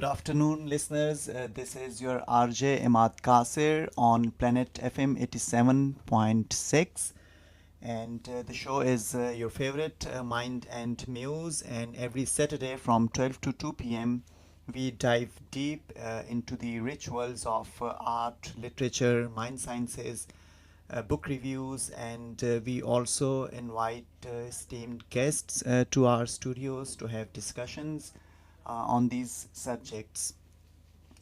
afternoon, listeners. This is your RJ Imad Kasir on Planet FM 87.6. And the show is your favorite Mind and Muse. And every Saturday from 12 to 2 p.m., we dive deep into the rituals of art, literature, mind sciences, book reviews, and we also invite esteemed guests to our studios to have discussions on these subjects.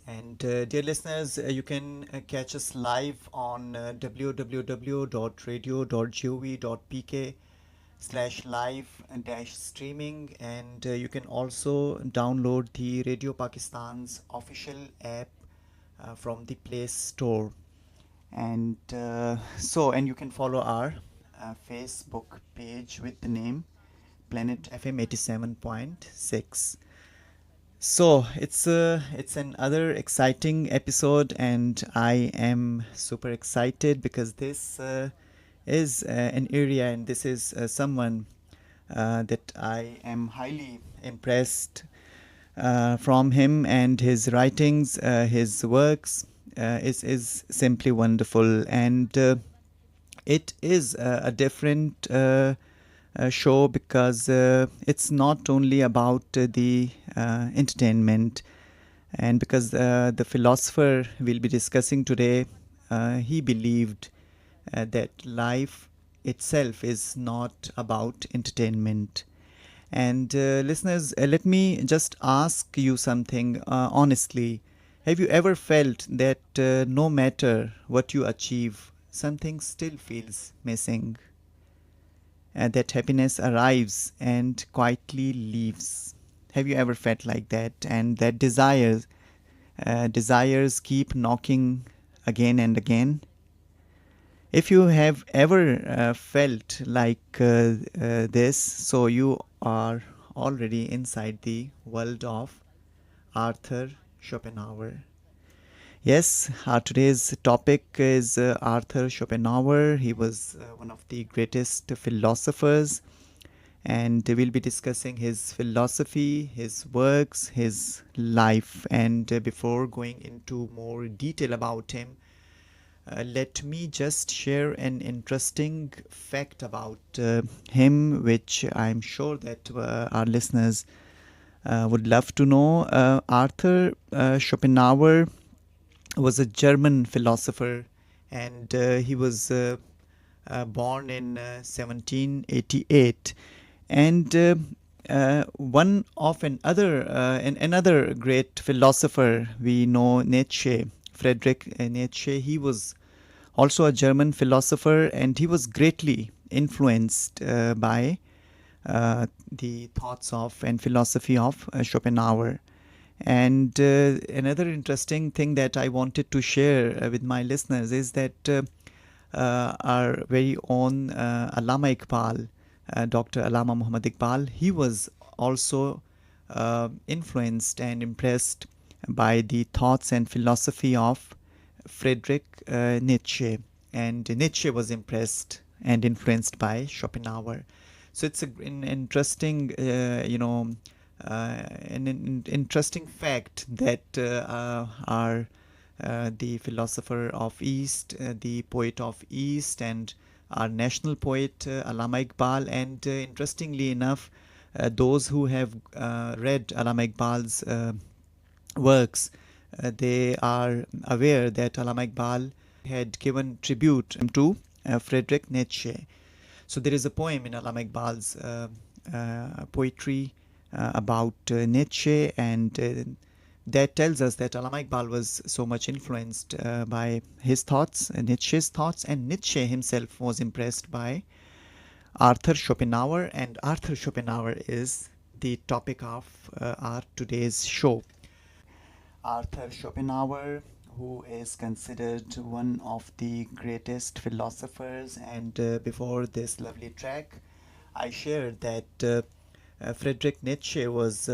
And dear listeners, you can catch us live on www.radio.gov.pk slash live dash streaming, and you can also download the Radio Pakistan's official app from the Play Store. And you can follow our Facebook page with the name Planet FM 87.6. So it's another exciting episode, and I am super excited because this is an area, and this is someone that I am highly impressed from him and his writings, his works is simply wonderful, and it is a different show because it's not only about the entertainment, and because the philosopher we'll be discussing today, he believed that life itself is not about entertainment. And listeners, let me just ask you something honestly. Have you ever felt that no matter what you achieve, something still feels missing? That happiness arrives and quietly leaves. Have you ever felt like that? And that desires keep knocking again and again. If you have ever felt like this, so you are already inside the world of Arthur Schopenhauer. Yes, our today's topic is Arthur Schopenhauer. He was one of the greatest philosophers, and we'll be discussing his philosophy, his works, his life. And before going into more detail about him, let me just share an interesting fact about him, which I'm sure that our listeners would love to know. Arthur Schopenhauer was a German philosopher, and he was born in 1788. And one of another great philosopher we know, Nietzsche, Friedrich Nietzsche. He was also a German philosopher, and he was greatly influenced by the thoughts of and philosophy of Schopenhauer. And another interesting thing that I wanted to share with my listeners is that our very own Allama Iqbal, Dr. Allama Muhammad Iqbal, he was also influenced and impressed by the thoughts and philosophy of Friedrich Nietzsche. And Nietzsche was impressed and influenced by Schopenhauer. So it's an interesting, an interesting fact that the philosopher of East, the poet of East, and our national poet Allama Iqbal, and interestingly enough, those who have read Allama Iqbal's works, they are aware that Allama Iqbal had given tribute to Friedrich Nietzsche. So there is a poem in Allama Iqbal's poetry about Nietzsche, and that tells us that Allama Iqbal was so much influenced by his thoughts, Nietzsche's thoughts, and Nietzsche himself was impressed by Arthur Schopenhauer, and Arthur Schopenhauer is the topic of our today's show. Arthur Schopenhauer, who is considered one of the greatest philosophers, and before this lovely track, I shared that Friedrich Nietzsche was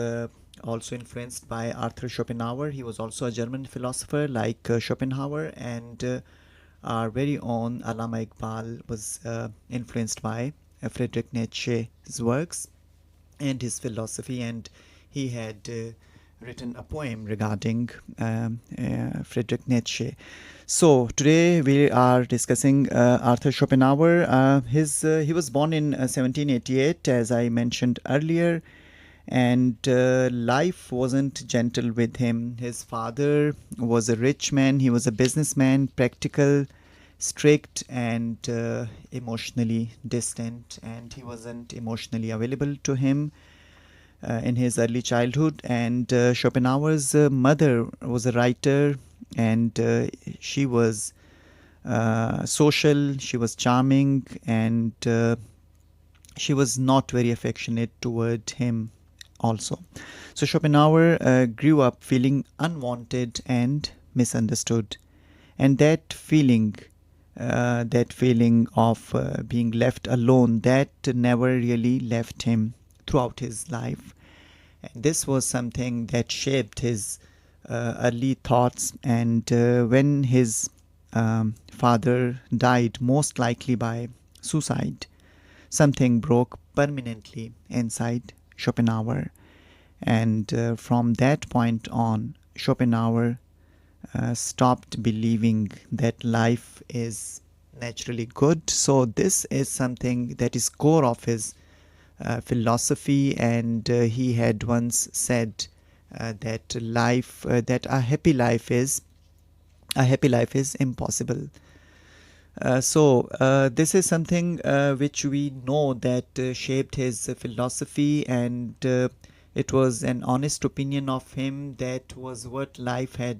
also influenced by Arthur Schopenhauer. He was also a German philosopher like Schopenhauer, and our very own Allama Iqbal was influenced by Friedrich Nietzsche's works and his philosophy, and he had written a poem regarding Friedrich Nietzsche. So today we are discussing Arthur Schopenhauer. He was born in 1788, as I mentioned earlier, and life wasn't gentle with him. His father was a rich man. He was a businessman, practical, strict, and emotionally distant, and he wasn't emotionally available to him in his early childhood. And Schopenhauer's mother was a writer, and she was social, she was charming, and she was not very affectionate toward him also. So Schopenhauer grew up feeling unwanted and misunderstood. And that feeling of being left alone, that never really left him throughout his life. And this was something that shaped his early thoughts. And when his father died, most likely by suicide, something broke permanently inside Schopenhauer. And from that point on, Schopenhauer stopped believing that life is naturally good. So this is something that is core of his philosophy, and he had once said that a happy life is impossible. So this is something which we know that shaped his philosophy, and it was an honest opinion of him. That was what life had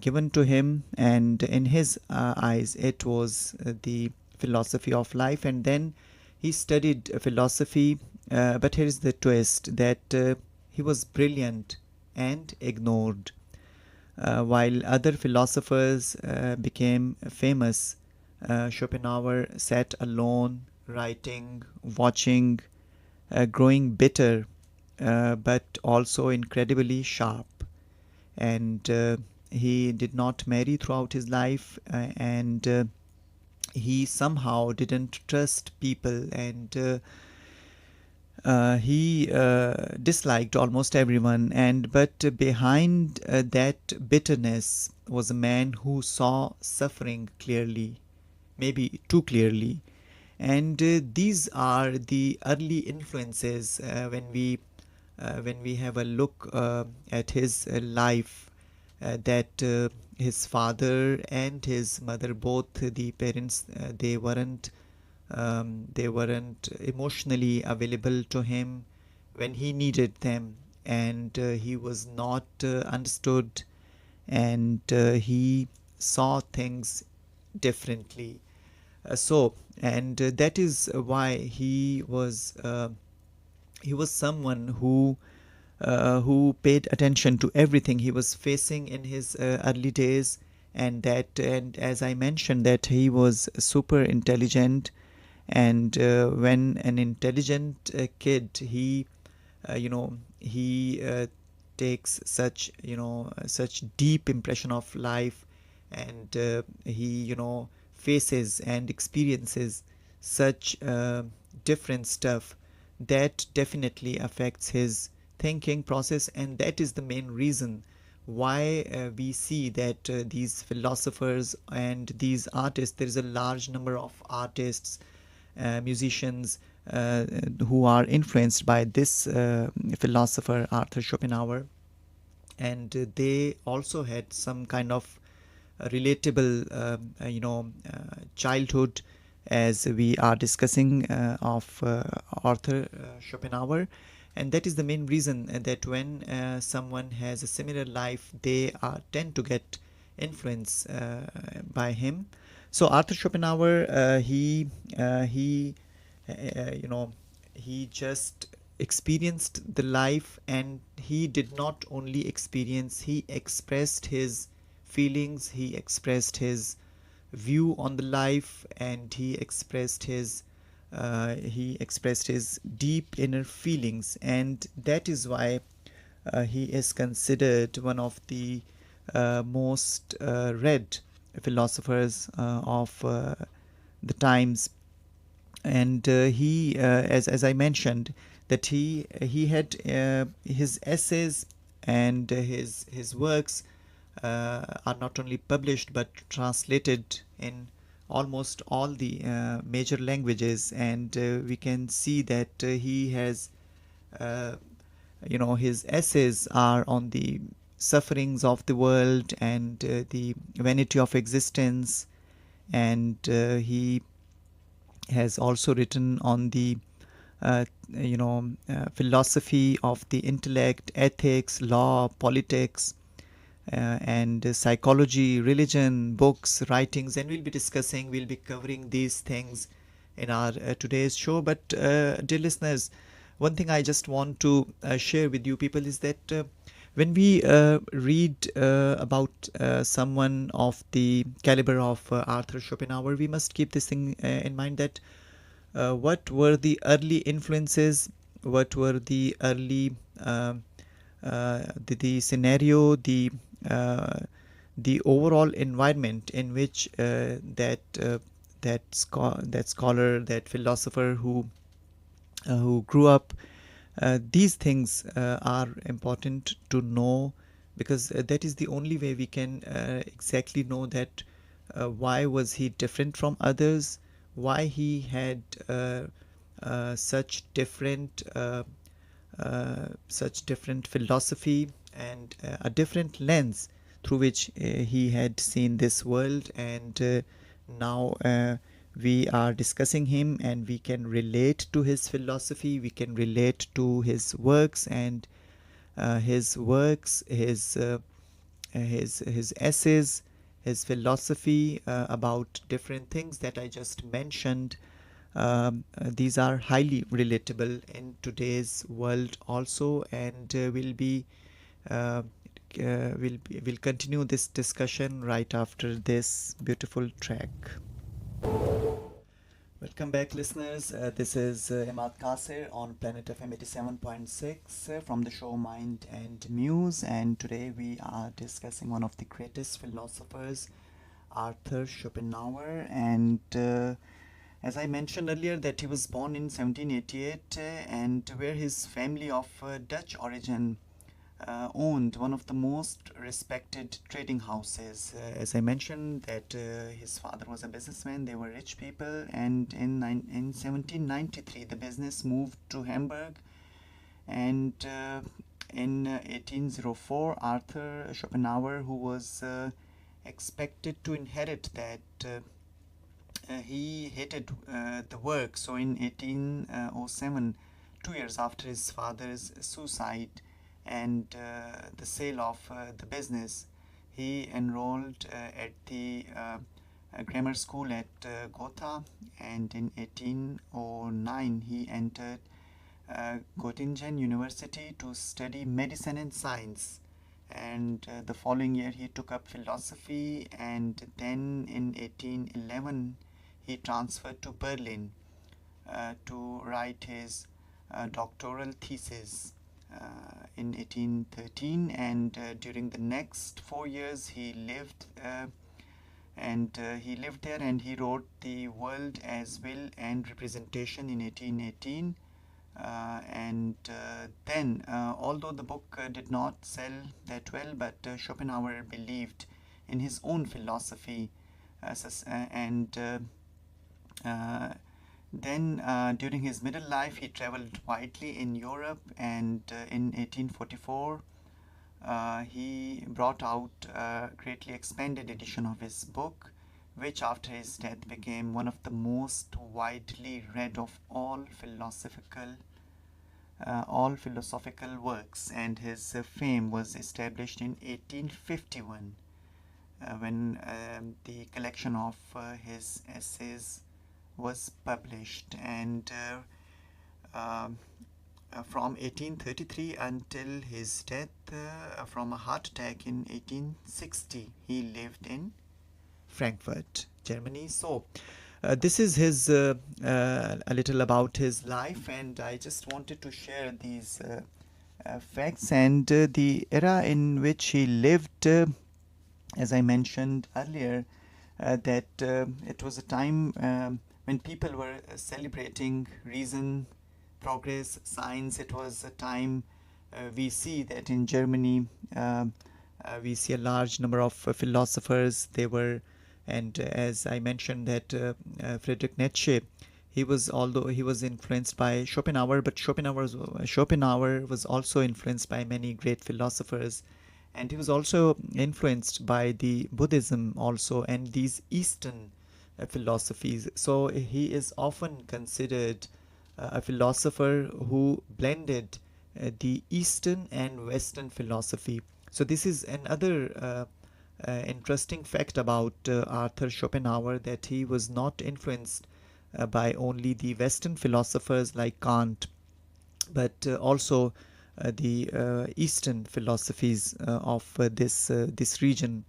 given to him, and in his eyes, it was the philosophy of life. And then he studied philosophy, but here is the twist, that he was brilliant and ignored. While other philosophers became famous, Schopenhauer sat alone, writing, watching, growing bitter, but also incredibly sharp. And he did not marry throughout his life, and he somehow didn't trust people, and he disliked almost everyone. And but behind that bitterness was a man who saw suffering clearly, maybe too clearly. And these are the early influences when we have a look at his life, that his father and his mother, both the parents, they weren't emotionally available to him when he needed them, and he was not understood, and he saw things differently. So, that is why he was someone who paid attention to everything he was facing in his early days. And as I mentioned, that he was super intelligent. And when an intelligent kid, he takes such deep impression of life, and he faces and experiences such different stuff, that definitely affects his thinking process. And that is the main reason why we see that these philosophers and these artists, there is a large number of artists, musicians, who are influenced by this philosopher Arthur Schopenhauer. And they also had some kind of relatable childhood, as we are discussing of Arthur Schopenhauer. And that is the main reason that when someone has a similar life, they tend to get influence by him. So Arthur Schopenhauer, he just experienced the life, and he did not only experience, he expressed his feelings, he expressed his view on the life, and he expressed his deep inner feelings. And that is why he is considered one of the most read philosophers of the times. And as I mentioned, that he had his essays and his works are not only published but translated in almost all the major languages, and we can see that he has uh, his essays are on the sufferings of the world and the vanity of existence, and he has also written on the philosophy of the intellect, ethics, law, politics, and psychology, religion, books, writings, and we'll be covering these things in our today's show. But dear listeners, one thing I just want to share with you people is that when we read about someone of the caliber of Arthur Schopenhauer, we must keep this thing in mind, that what were the early influences, what were the early the scenario, uh, the overall environment in which that scholar, that philosopher who grew up. These things are important to know, because that is the only way we can exactly know that why was he different from others, why he had such different philosophy and a different lens through which he had seen this world, and now we are discussing him, and we can relate to his philosophy, we can relate to his works, and his essays, his philosophy about different things that I just mentioned. These are highly relatable in today's world also, and uh, we'll continue this discussion right after this beautiful track. Welcome back, listeners. This is Imad Kasir on Planet FM 87.6 from the show Mind and Muse, and today we are discussing one of the greatest philosophers, Arthur Schopenhauer. And as I mentioned earlier, that he was born in 1788, and where his family of Dutch origin owned one of the most respected trading houses. As I mentioned, that his father was a businessman, they were rich people, and in 1793 the business moved to Hamburg, and in 1804 Arthur Schopenhauer, who was expected to inherit that, he hated the work. So in 1807, 2 years after his father's suicide and the sale of the business, he enrolled at the grammar school at Gotha, and in 1809 he entered Göttingen University to study medicine and science. And the following year he took up philosophy, and then in 1811 he transferred to Berlin to write his doctoral thesis in 1813, and during the next 4 years he lived there, and he wrote The World as Will and Representation in 1818. And then, although the book did not sell that well, but Schopenhauer believed in his own philosophy, and then during his middle life he traveled widely in Europe, and in 1844 he brought out a greatly expanded edition of his book, which after his death became one of the most widely read of all philosophical works, and his fame was established in 1851 when the collection of his essays was published, and from 1833 until his death from a heart attack in 1860, he lived in Frankfurt, Germany. So this is his a little about his life, and I just wanted to share these facts and the era in which he lived. As I mentioned earlier, that it was a time when people were celebrating reason, progress, science. It was a time we see that in Germany we see a large number of philosophers. They were, and as I mentioned that Friedrich Nietzsche, he was, although he was influenced by Schopenhauer, but Schopenhauer was also influenced by many great philosophers, and he was also influenced by the Buddhism also and these Eastern philosophies. So he is often considered a philosopher who blended the Eastern and Western philosophy. So this is another interesting fact about Arthur Schopenhauer, that he was not influenced by only the Western philosophers like Kant, but also the Eastern philosophies of this region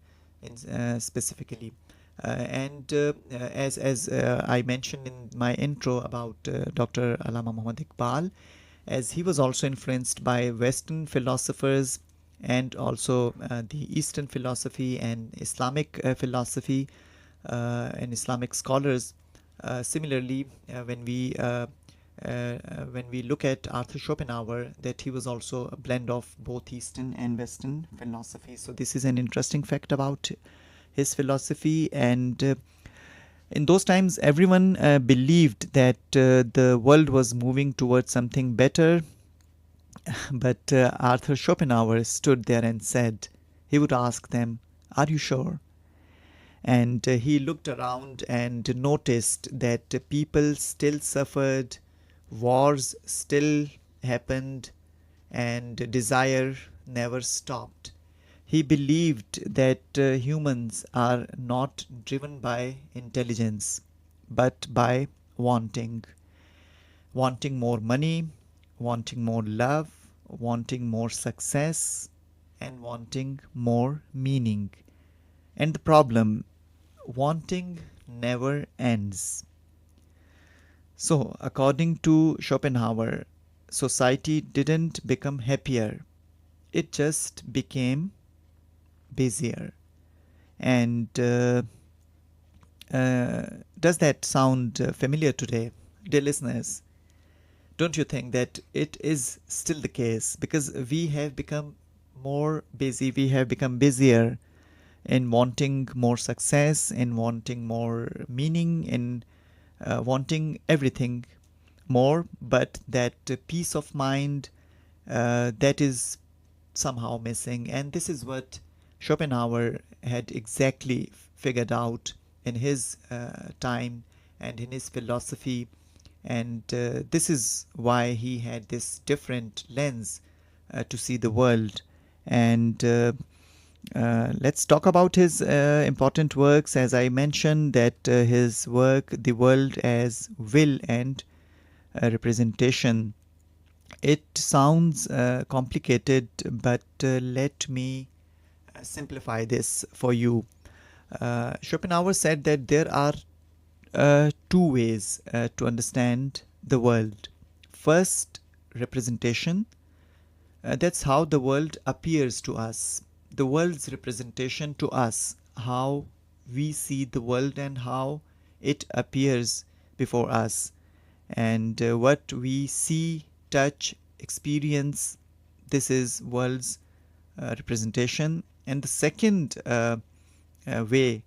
specifically. As I mentioned in my intro about Dr. Allama Muhammad Iqbal, as he was also influenced by Western philosophers and also the Eastern philosophy and Islamic philosophy and Islamic scholars. Similarly, when we look at Arthur Schopenhauer, that he was also a blend of both Eastern and Western philosophy. So this is an interesting fact about his philosophy. And in those times, everyone believed that the world was moving towards something better. But Arthur Schopenhauer stood there and said, he would ask them, "Are you sure?" And he looked around and noticed that people still suffered, wars still happened, and desire never stopped. He believed that humans are not driven by intelligence, but by wanting. Wanting more money, wanting more love, wanting more success, and wanting more meaning. And the problem, wanting never ends. So, according to Schopenhauer, society didn't become happier, it just became busier. And does that sound familiar today, dear listeners? Don't you think that it is still the case? Because we have become more busy, we have become busier in wanting more success, in wanting more meaning, in wanting everything more, but that peace of mind that is somehow missing. And this is what Schopenhauer had exactly figured out in his time and in his philosophy. And this is why he had this different lens to see the world. And let's talk about his important works. As I mentioned, that his work, The World as Will and Representation, it sounds complicated, but let me simplify this for you. Schopenhauer said that there are two ways to understand the world. First, representation. That's how the world appears to us. The world's representation to us, how we see the world and how it appears before us. And what we see, touch, experience, this is world's representation. And the second way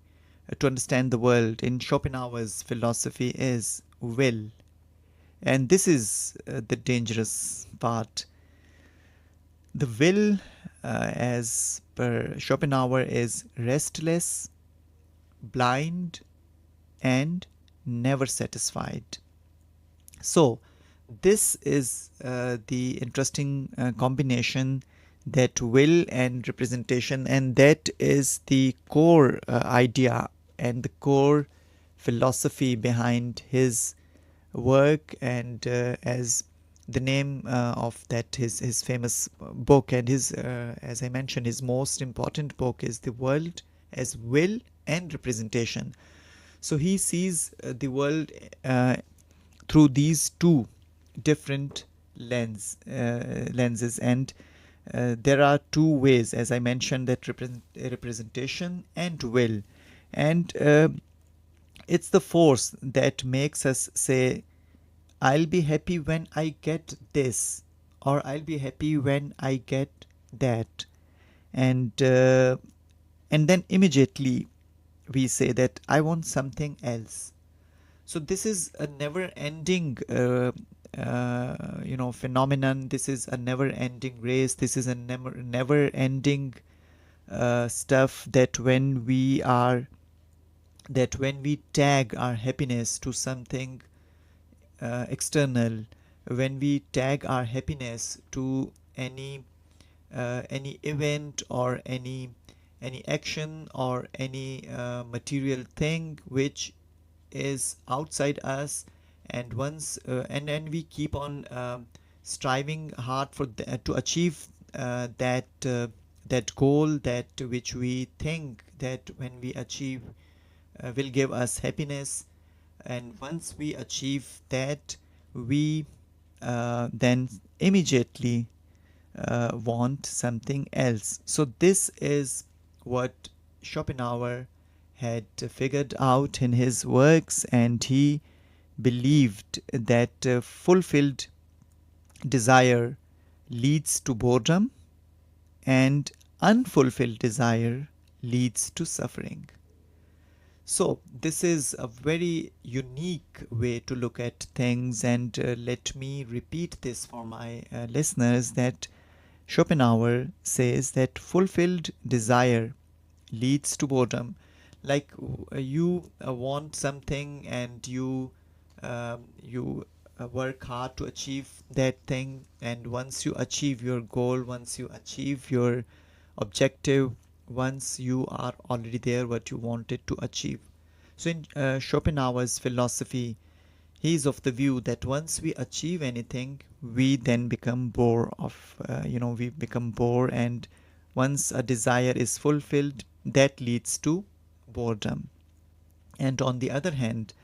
to understand the world in Schopenhauer's philosophy is will. And this is the dangerous part. The will, as per Schopenhauer, is restless, blind, and never satisfied. So, this is the interesting combination, that will and representation, and that is the core idea and the core philosophy behind his work. And as the name of that his famous book, and his as I mentioned, his most important book is The World as Will and Representation. So he sees the world through these two different lenses. And there are two ways, as I mentioned, that representation and will. And it's the force that makes us say, I'll be happy when I get this, or I'll be happy when I get that. And then immediately we say that I want something else. So this is a never ending phenomenon. This is a never ending race. This is a never ending stuff that when we tag our happiness to something external, when we tag our happiness to any event or any action or any material thing which is outside us, and once and then we keep on striving hard for to achieve that goal, that which we think that when we achieve will give us happiness. And once we achieve that, we then immediately want something else. So this is what Schopenhauer had figured out in his works, and he believed that fulfilled desire leads to boredom and unfulfilled desire leads to suffering. So this is a very unique way to look at things, and let me repeat this for my listeners, that Schopenhauer says that fulfilled desire leads to boredom. Like you want something, and you work hard to achieve that thing, and once you achieve your goal, once you achieve your objective, once you are already there what you wanted to achieve. So in Schopenhauer's philosophy, he is of the view that once we achieve anything, we then become we become bored, and once a desire is fulfilled, that leads to boredom. And on the other hand,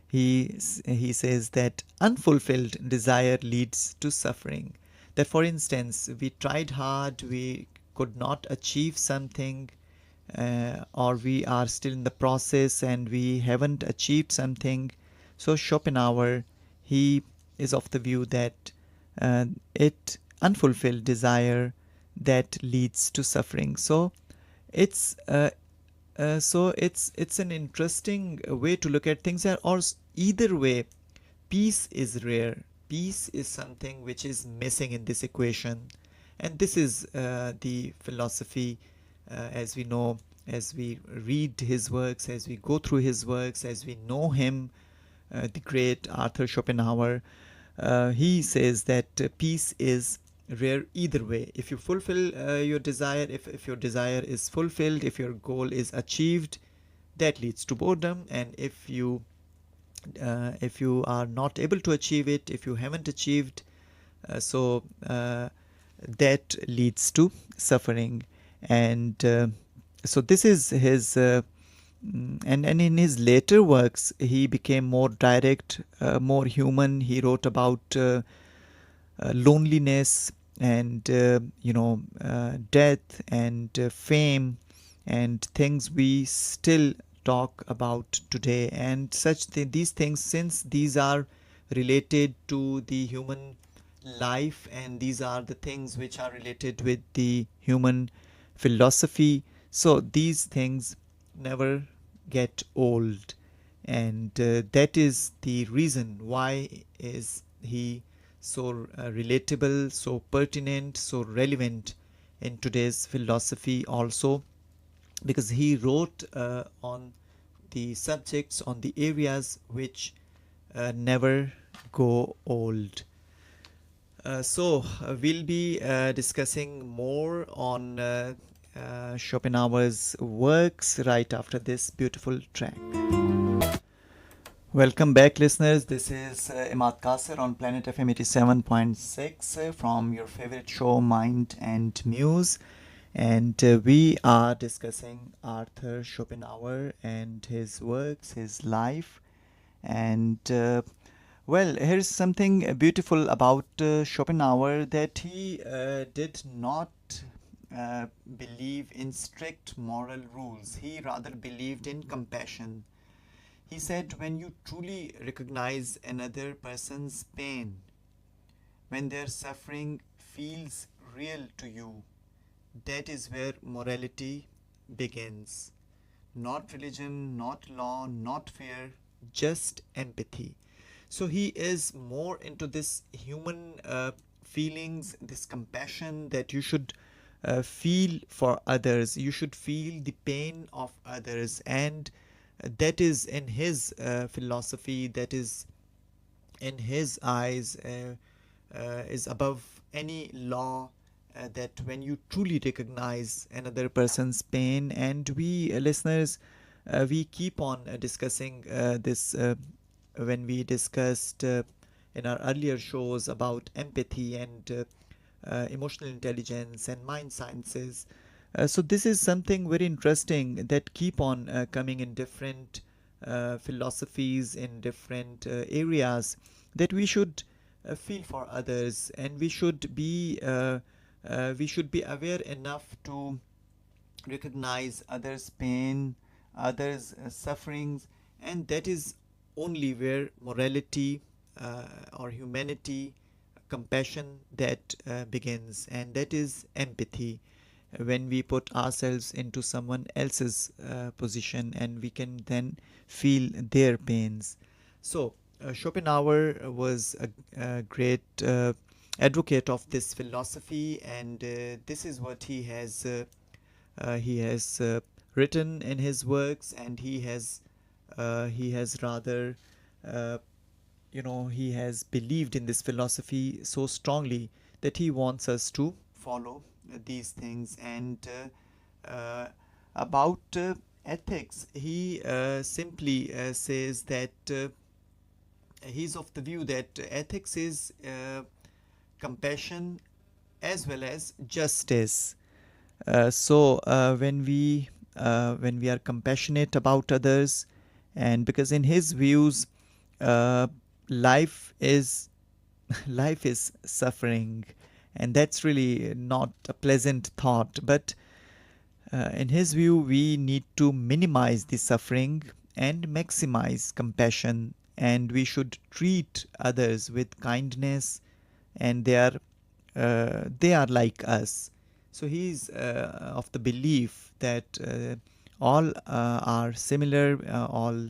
he says that unfulfilled desire leads to suffering. That, for instance, we tried hard, we could not achieve something, or we are still in the process and we haven't achieved something. So Schopenhauer, he is of the view that it unfulfilled desire that leads to suffering. So it's an interesting way to look at things. Or either way, peace is rare. Peace is something which is missing in this equation, and this is the philosophy, as we know, as we read his works, as we go through his works, as we know him, the great Arthur Schopenhauer. He says that peace is rare either way. If you fulfill your desire, if your desire is fulfilled, if your goal is achieved, that leads to boredom. And if you are not able to achieve it, if you haven't achieved, that leads to suffering. And so this is his and in his later works he became more direct, more human. He wrote about loneliness and death and fame and things we still talk about today, and these things, since these are related to the human life, and these are the things which are related with the human philosophy, so these things never get old. And that is the reason why is he so relatable, so pertinent, so relevant in today's philosophy also, because he wrote on the subjects, on the areas which never go old. We'll be discussing more on Schopenhauer's works right after this beautiful track. Welcome back, listeners. This is Imad Kasir on Planet FM 87.6 from your favorite show, Mind and Muse. And we are discussing Arthur Schopenhauer and his works, his life. And here's something beautiful about Schopenhauer, that he did not believe in strict moral rules. He rather believed in compassion. He said, when you truly recognize another person's pain, when their suffering feels real to you, that is where morality begins. Not religion, not law, not fear, just empathy. So he is more into this human feelings, this compassion that you should feel for others. You should feel the pain of others, and that is in his philosophy. That is in his eyes is above any law, that when you truly recognize another person's pain. And we listeners, we keep on discussing this when we discussed in our earlier shows about empathy and emotional intelligence and mind sciences. So this is something very interesting that keep on coming in different philosophies, in different areas, that we should feel for others, and we should be aware enough to recognize others' pain, others' sufferings, and that is only where morality or humanity, compassion, that begins, and that is empathy. When we put ourselves into someone else's position, and we can then feel their pains. So, Schopenhauer was a great advocate of this philosophy, and this is what he has written in his works, and he has rather uh, he has believed in this philosophy so strongly that he wants us to follow these things. And about ethics, he simply says that he's of the view that ethics is compassion as well as justice. When we are compassionate about others, and because in his views, uh, life is life is suffering, and that's really not a pleasant thought. But in his view, we need to minimize the suffering and maximize compassion, and we should treat others with kindness, and they are like us. So he's of the belief that all are similar, all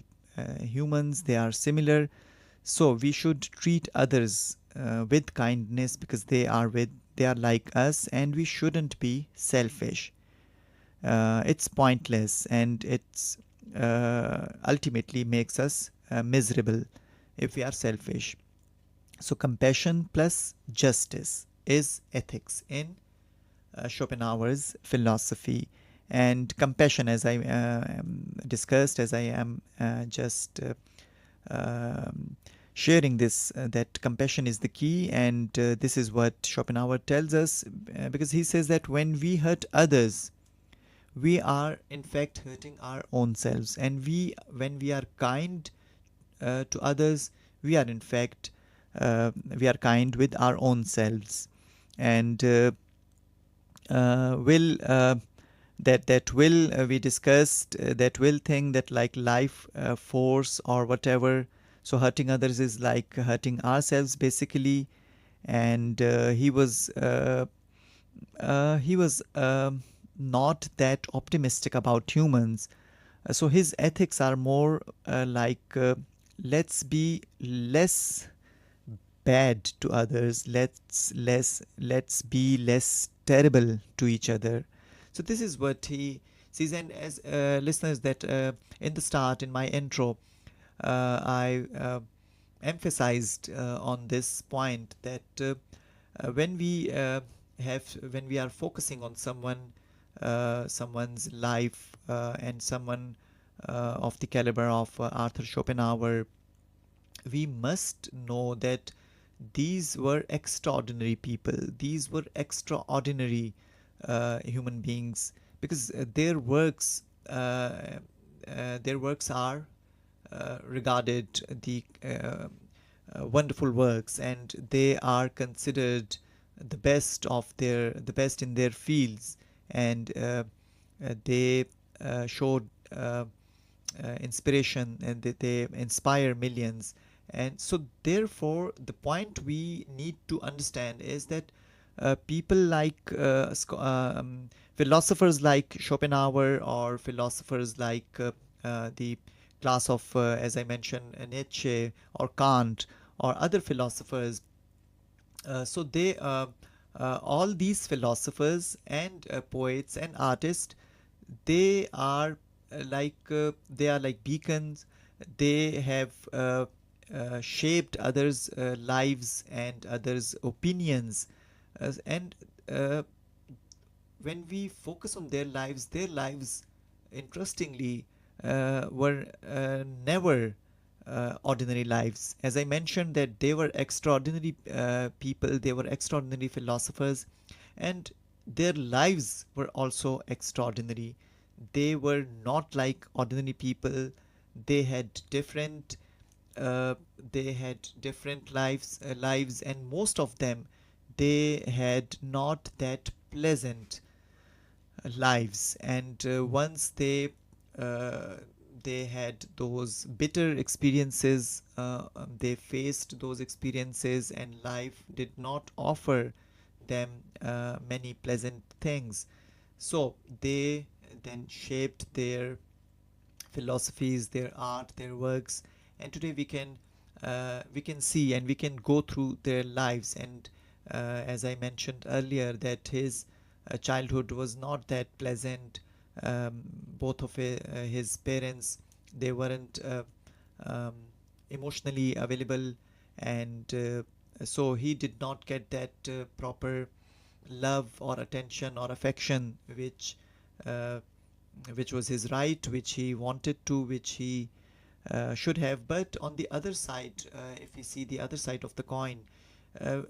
humans, they are similar. So we should treat others with kindness, because they are like us, and we shouldn't be selfish. It's pointless, and it's ultimately makes us miserable if we are selfish. So compassion plus justice is ethics in Schopenhauer's philosophy. And compassion, as I discussed, as I am just sharing this, that compassion is the key, and this is what Schopenhauer tells us, because he says that when we hurt others, we are in fact hurting our own selves, and when we are kind to others, we are in fact we are kind with our own selves. And will that will we discussed that will thing, that like life force or whatever. So hurting others is like hurting ourselves basically. And he was not that optimistic about humans. So his ethics are more like let's be less bad to others, let's be less terrible to each other. So this is what he sees. And as listeners, that in the start, in my intro, I emphasized on this point, that when we when we are focusing on someone's life, and someone of the caliber of Arthur Schopenhauer, we must know that these were extraordinary people, these were extraordinary human beings, because their works are regarded the wonderful works, and they are considered the best in their fields. And they showed inspiration, and they inspire millions. And so therefore the point we need to understand is that people like philosophers like Schopenhauer, or philosophers like the class of, as I mentioned, Nietzsche or Kant or other philosophers. So they all these philosophers and poets and artists, they are they are like beacons. They have shaped others' lives and others' opinions, and uh, when we focus on their lives, interestingly, were never ordinary lives. As I mentioned, that they were extraordinary people, they were extraordinary philosophers, and their lives were also extraordinary. They were not like ordinary people. They had different uh, lives, and most of them, they had not that pleasant lives. And once they had those bitter experiences, they faced those experiences, and life did not offer them many pleasant things. So they then shaped their philosophies, their art, their works, and today we can see and we can go through their lives. And as I mentioned earlier, that his childhood was not that pleasant. Both of his parents, they weren't um, emotionally available, and so he did not get that proper love or attention or affection uh, which was his right, which he wanted to, which he should have. But on the other side, if we see the other side of the coin, uh,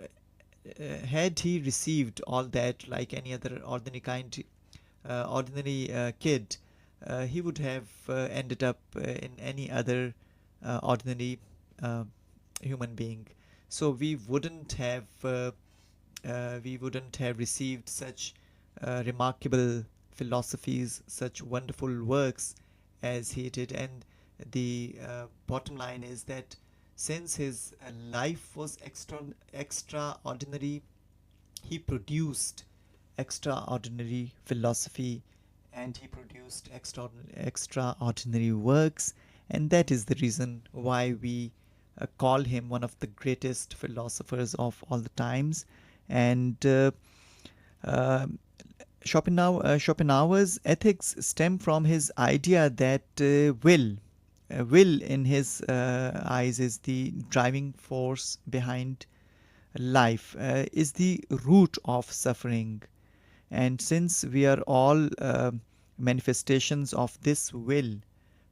had he received all that like any other ordinary kid, he would have ended up in any other ordinary uh, human being. So we wouldn't have received such remarkable philosophies, such wonderful works as he did. And the bottom line is that since his life was extraordinary, he produced extraordinary philosophy, and he produced extraordinary works, and that is the reason why we call him one of the greatest philosophers of all the times. And uh, Schopenhauer's ethics stem from his idea that will in his eyes is the driving force behind life, is the root of suffering. And since we are all manifestations of this will,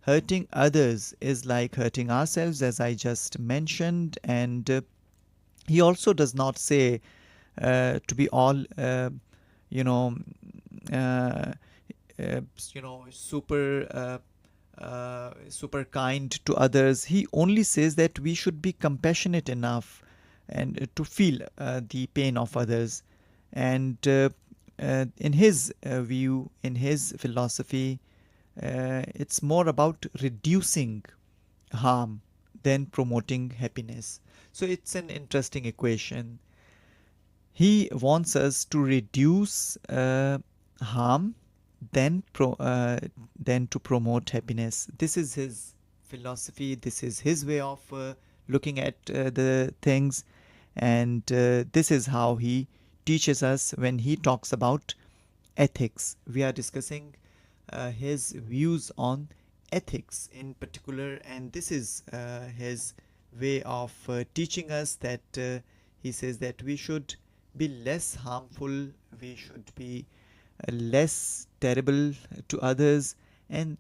hurting others is like hurting ourselves, as I just mentioned. And he also does not say to be all you know uh, super kind to others. He only says that we should be compassionate enough and to feel the pain of others. And in his view, in his philosophy, it's more about reducing harm than promoting happiness. So it's an interesting equation. He wants us to reduce harm than to promote happiness. This is his philosophy. This is his way of looking at the things, and this is how he teaches us when he talks about ethics. We are discussing his views on ethics in particular, and this is his way of teaching us that he says that we should be less harmful, we should be less terrible to others, and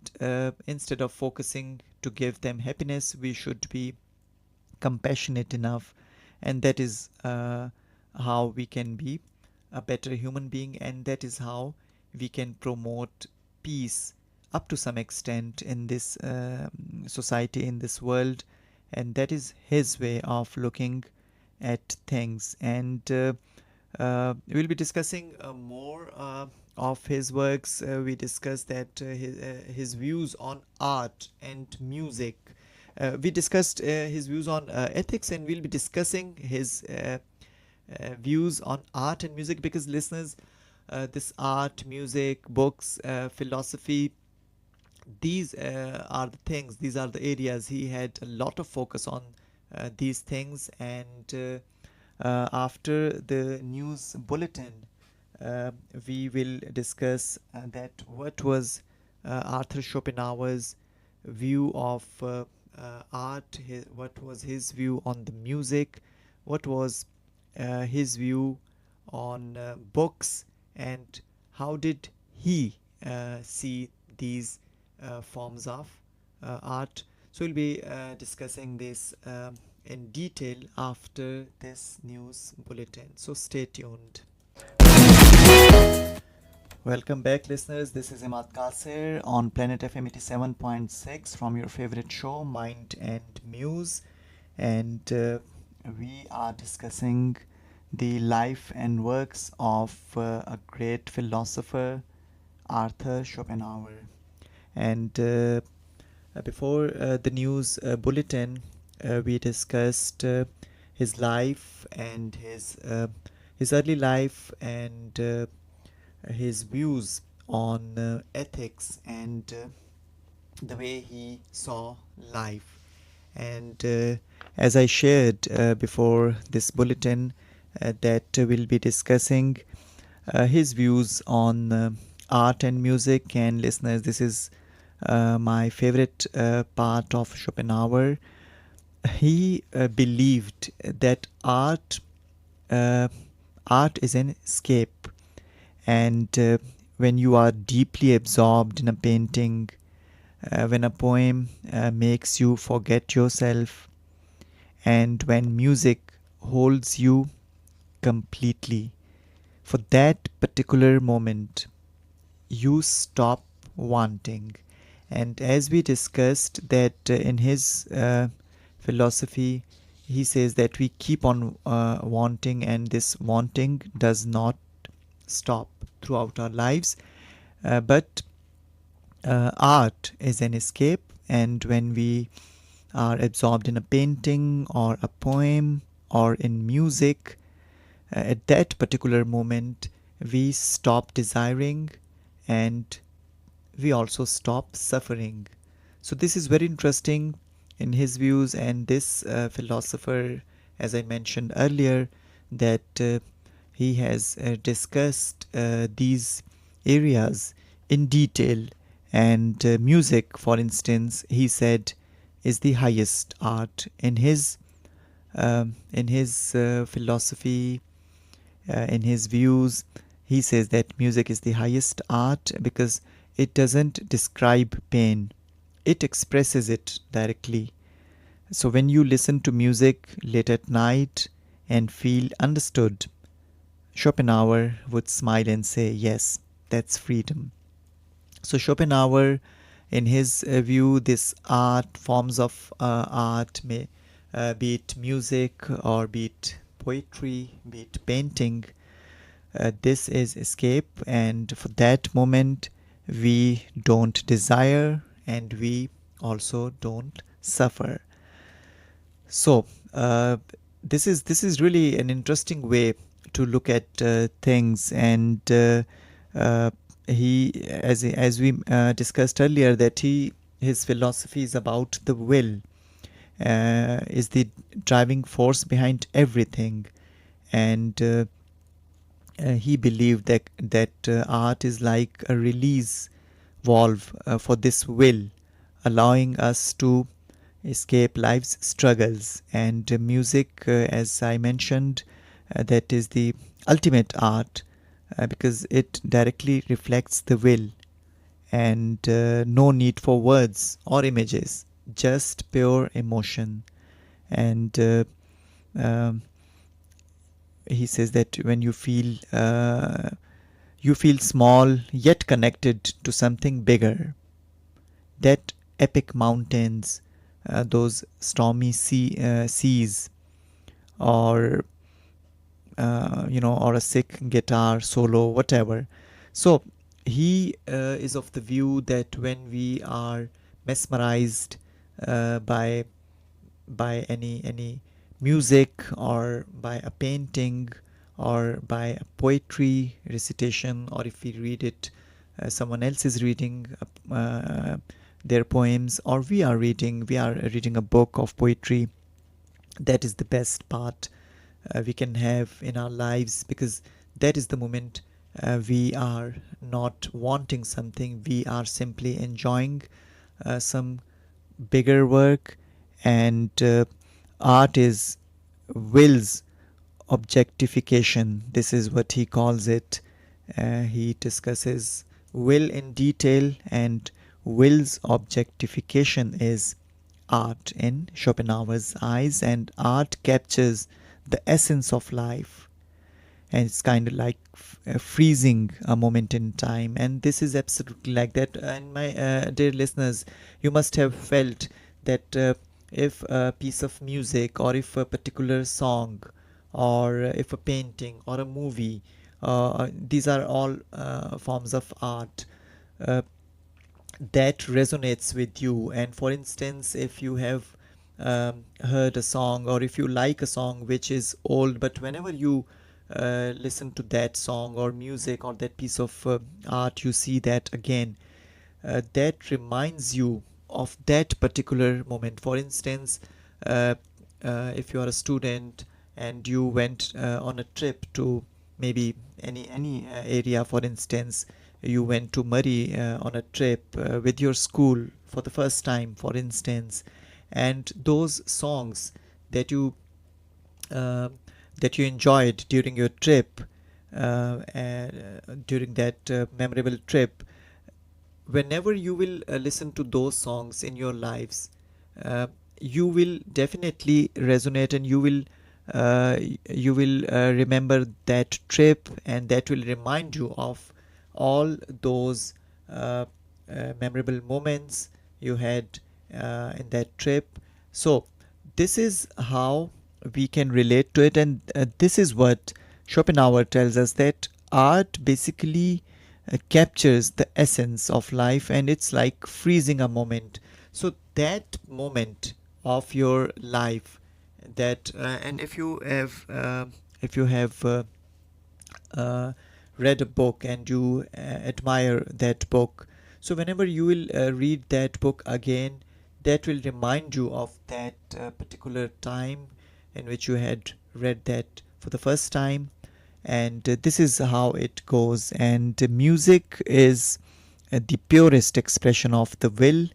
instead of focusing to give them happiness, we should be compassionate enough. And that is how we can be a better human being, and that is how we can promote peace up to some extent in this society, in this world. And that is his way of looking at things. And we'll be discussing more of his works. We discussed that his views on art and music. We discussed his views on ethics, and we'll be discussing his views on art and music, because listeners, this art, music, books, philosophy, these are the things, these are the areas he had a lot of focus on these things. And after the news bulletin, uh, we will discuss that what was Arthur Schopenhauer's view of art, what was his view on the music, what was his view on books, and how did he see these forms of art. So we'll be discussing this in detail after this news bulletin. So stay tuned. Welcome back, listeners. This is Imad Kasir on Planet FM 87.6 from your favorite show, Mind and Muse. And we are discussing the life and works of a great philosopher, Arthur Schopenhauer. And before the news bulletin, we discussed his life and his early life, and his views on ethics, and the way he saw life. And as I shared before this bulletin, that we'll be discussing his views on art and music. And listeners, this is my favorite part of Schopenhauer. He believed that uh, art is an escape, and when you are deeply absorbed in a painting, when a poem makes you forget yourself, and when music holds you completely, for that particular moment, you stop wanting. And as we discussed, that in his philosophy, he says that we keep on wanting, and this wanting does not stop throughout our lives. But art is an escape, and when we are absorbed in a painting or a poem or in music, at that particular moment, we stop desiring, and we also stop suffering. So, this is very interesting in his views. And this philosopher, as I mentioned earlier, that he has discussed these areas in detail. And music, for instance, he said, is the highest art. In his philosophy, in his views, he says that music is the highest art because it doesn't describe pain, it expresses it directly. So when you listen to music late at night and feel understood, Schopenhauer would smile and say, yes, that's freedom. So Schopenhauer, in his view, this art, forms of art, may be it music or be it poetry, be it painting, this is escape, and for that moment we don't desire, and we also don't suffer. So this is really an interesting way to look at things. And uh, he, as we discussed earlier, that his philosophy is about the will, is the driving force behind everything. And he believed that art is like a release valve for this will, allowing us to escape life's struggles. And music, as I mentioned, that is the ultimate art, because it directly reflects the will, and no need for words or images, just pure emotion. And um, he says that when you feel small yet connected to something bigger, that epic mountains, those stormy seas, or or a sick guitar solo, whatever. So he is of the view that when we are mesmerized by any music, or by a painting, or by a poetry recitation, or if we read it, someone else is reading their poems, or we are reading a book of poetry. That is the best part we can have in our lives, because that is the moment we are not wanting something, we are simply enjoying some bigger work. And art is will's objectification. This is what he calls it. He discusses will in detail, and will's objectification is art in Schopenhauer's eyes, and art captures the essence of life. And it's kind of like freezing a moment in time, and this is absolutely like that. And my dear listeners, you must have felt that if a piece of music, or if a particular song, or if a painting or a movie, these are all forms of art uh, that resonates with you. And for instance, if you have heard a song, or if you like a song which is old, but whenever you listen to that song or music or that piece of art, you see that again, that reminds you of that particular moment. For instance, uh, if you are a student and you went on a trip to maybe any area, for instance, you went to Murray on a trip with your school for the first time, for instance, and those songs that you uh, that you enjoyed during your trip, during that memorable trip, whenever you will listen to those songs in your lives, uh, you will definitely resonate, and uh, you will remember that trip, and that will remind you of all those uh, memorable moments you had in that trip. So this is how we can relate to it, and this is what Schopenhauer tells us, that art basically captures the essence of life, and it's like freezing a moment. So that moment of your life, that and if you have uh, read a book and you admire that book, so whenever you will read that book again, that will remind you of that particular time in which you had read that for the first time. And this is how it goes. And music is the purest expression of the will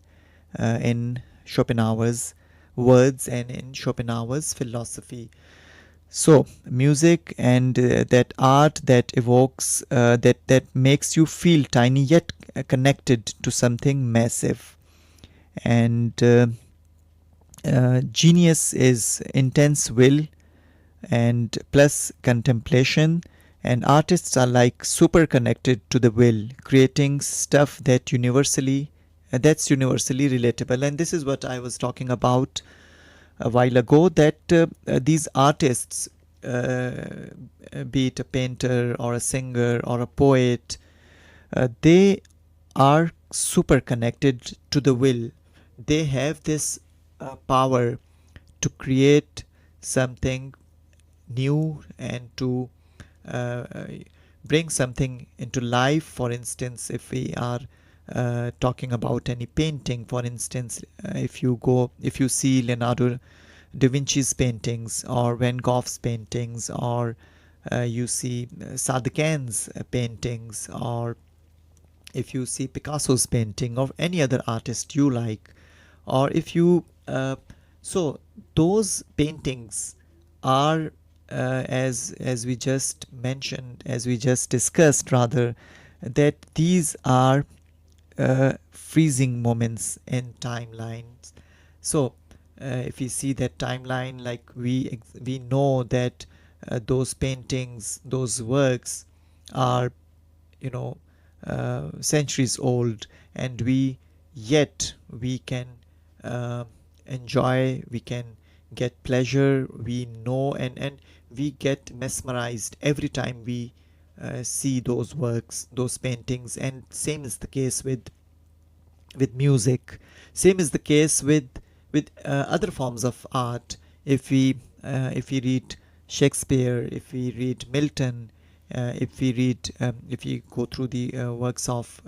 in Schopenhauer's words and in Schopenhauer's philosophy. So music and that art that evokes, that makes you feel tiny yet connected to something massive. And genius is intense will and plus contemplation. And artists are like super connected to the will, creating stuff that's universally relatable. And this is what I was talking about a while ago, that these artists, be it a painter or a singer or a poet, they are super connected to the will. They have this power to create something new, and to uh, bring something into life. For instance, if we are talking about any painting, for instance, if you see Leonardo da Vinci's paintings, or Van Gogh's paintings, or you see Sadakan's paintings, or if you see Picasso's painting, or any other artist you like, or if you so those paintings are, as we just mentioned, as we just discussed rather, that these are freezing moments in timelines. So if we see that timeline, like we know that those paintings, those works are, you know, centuries old, and we can uh, enjoy, we can get pleasure, we know, and we get mesmerized every time we see those works, those paintings. And same is the case with music. Same is the case with other forms of art. If we read Shakespeare, if we read Milton, if we go through the works of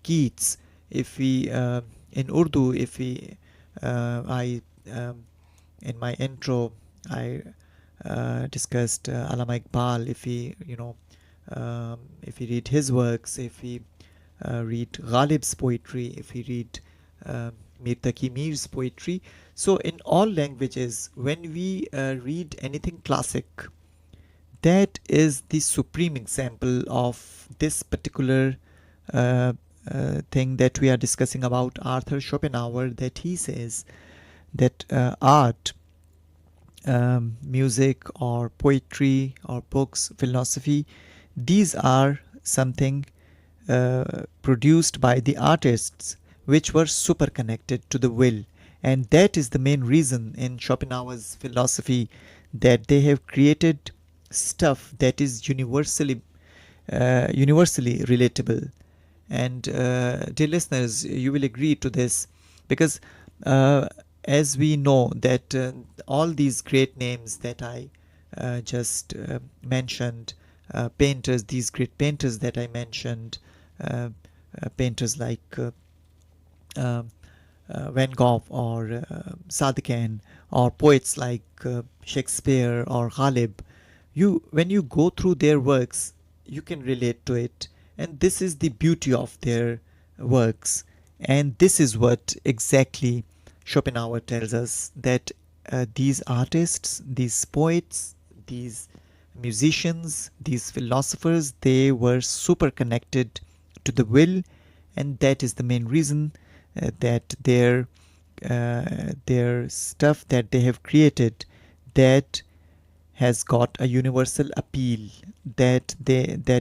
Keats, if we in Urdu, if we I in my intro I discussed Allama Iqbal. If we read his works, if we read Ghalib's poetry, if we read uh, Mir Taqi Mir's poetry. So, in all languages, when we read anything classic, that is the supreme example of this particular uh, thing that we are discussing about Arthur Schopenhauer, that he says that art, music or poetry or books, philosophy, these are something produced by the artists which were super connected to the will. And that is the main reason in Schopenhauer's philosophy, that they have created stuff that is universally relatable. And dear listeners, you will agree to this, because uh, as we know that all these great names that I just mentioned, painters, these great painters that I mentioned, uh, painters like uh, Van Gogh or Sadikan, or poets like Shakespeare or Ghalib, when you go through their works, you can relate to it, and this is the beauty of their works. And this is what exactly Schopenhauer tells us, that these artists, these poets, these musicians, these philosophers, they were super connected to the will, and that is the main reason that their stuff that they have created, that has got a universal appeal, that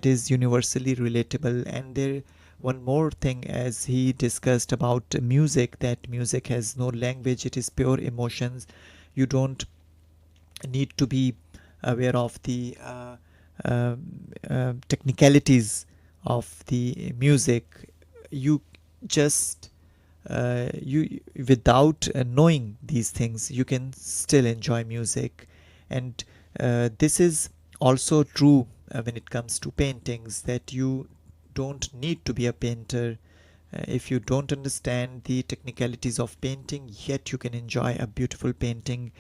is universally relatable. And there one more thing, as he discussed about music, that music has no language, it is pure emotions. You don't need to be aware of the technicalities of the music. You just you without knowing these things, you can still enjoy music. And this is also true when it comes to paintings, that you don't need to be a painter. If you don't understand the technicalities of painting, yet you can enjoy a beautiful painting.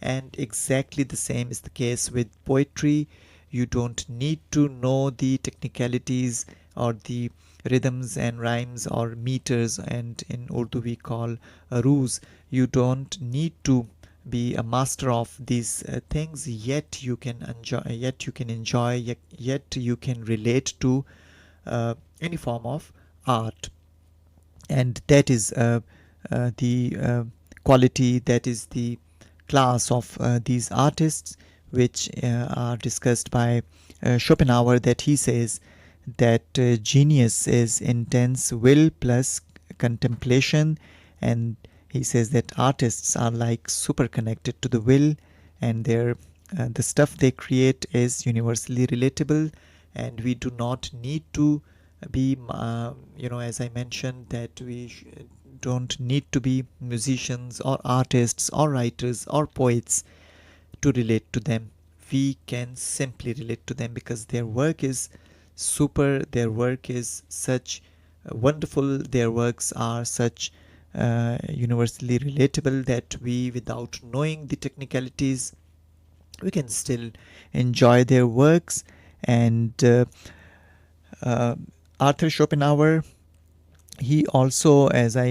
And exactly the same is the case with poetry. You don't need to know the technicalities or the rhythms and rhymes or meters, and in Urdu we call rules. You don't need to be a master of these things, yet you can enjoy, yet you can relate to any form of art. And that is the quality, that is the class of these artists, which are discussed by Schopenhauer, that he says that genius is intense will plus contemplation. And he says that artists are like super connected to the will, and the stuff they create is universally relatable. And we do not need to be as I mentioned, that don't need to be musicians or artists or writers or poets to relate to them. We can simply relate to them because their work is super, their work is such wonderful, their works are such universally relatable, that we, without knowing the technicalities, we can still enjoy their works. And uh, Arthur Schopenhauer, he also, as I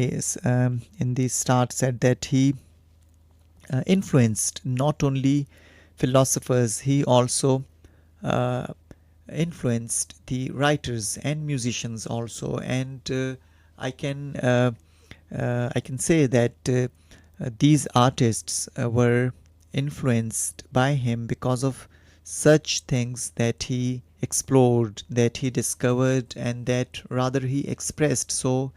in the start said, that he influenced not only philosophers, he also uh, influenced the writers and musicians also. And I can say that these artists were influenced by him because of such things that he explored, that he discovered, and that rather he expressed so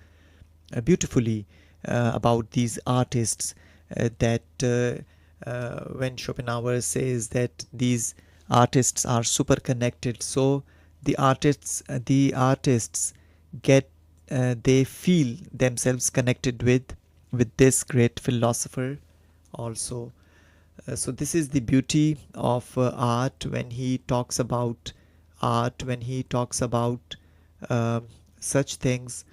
beautifully about these artists. That when Schopenhauer says that these artists are super connected, so the artists get they feel themselves connected with this great philosopher also. So this is the beauty of art. When he talks about art, when he talks about uh, such things,